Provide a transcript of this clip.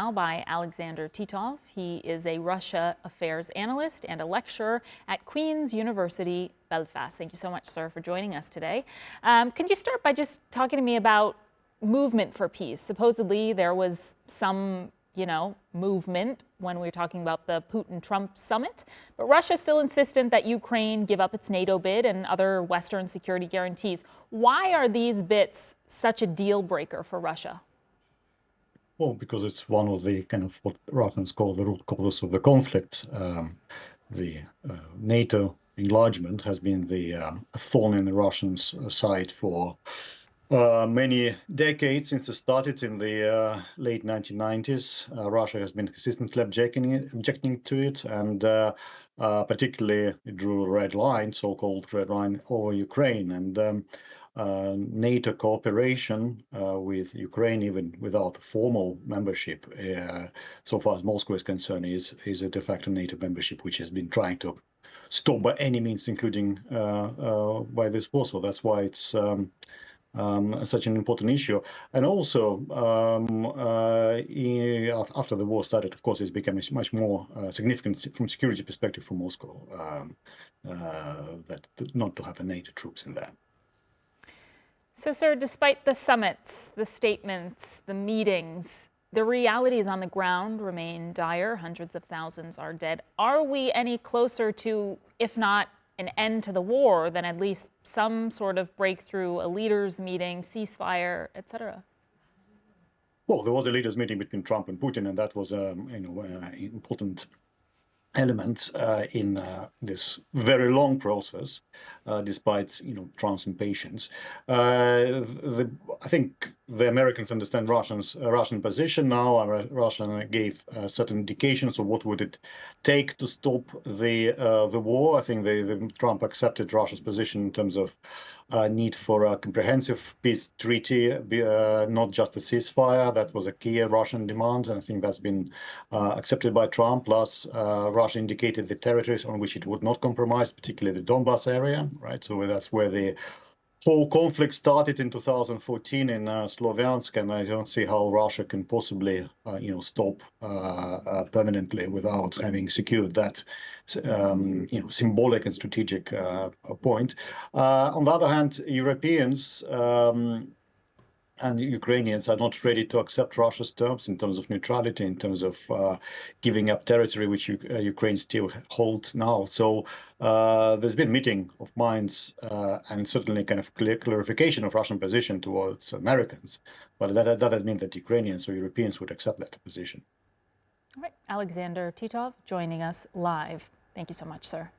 Now by Alexander Titov. He is a Russia affairs analyst and a lecturer at Queen's University, Belfast. Thank you so much, sir, for joining us today. Could you start by just talking to me about movement for peace? Supposedly there was some, movement when we were talking about the Putin-Trump summit, but Russia is still insistent that Ukraine give up its NATO bid and other Western security guarantees. Why are these bits such a deal breaker for Russia? Well, because it's one of the kind of what Russians call the root causes of the conflict. The NATO enlargement has been the thorn in the Russians' side for many decades since it started in the late 1990s. Russia has been consistently objecting to it, and particularly it drew a red line, so-called red line, over Ukraine. And NATO cooperation with Ukraine, even without formal membership, so far as Moscow is concerned, is a de facto NATO membership, which has been trying to stop by any means, including by this war. So that's why it's such an important issue. And also, after the war started, of course, it's become much more significant from security perspective for Moscow that not to have a NATO troops in there. So, sir, despite the summits, the statements, the meetings, the realities on the ground remain dire. Hundreds of thousands are dead. Are we any closer to, if not an end to the war, then at least some sort of breakthrough, a leaders' meeting, ceasefire, etc.? Well, there was a leaders' meeting between Trump and Putin, and that was important element in this very long process, despite Trump's impatience. I think the Americans understand Russian position now. Russia gave certain indications of what would it take to stop the war. I think Trump accepted Russia's position in terms of need for a comprehensive peace treaty, not just a ceasefire. That was a key Russian demand, and I think that's been accepted by Trump. Plus, Russia indicated the territories on which it would not compromise, particularly the Donbas area, right? So that's where the whole conflict started in 2014 in Sloviansk, and I don't see how Russia can possibly, stop permanently without having secured that, symbolic and strategic point. On the other hand, Europeans and Ukrainians are not ready to accept Russia's terms in terms of neutrality, in terms of giving up territory which Ukraine still holds now. So there's been meeting of minds and certainly kind of clarification of Russian position towards Americans, but that doesn't mean that Ukrainians or Europeans would accept that position. All right, Alexander Titov joining us live. Thank you so much, sir.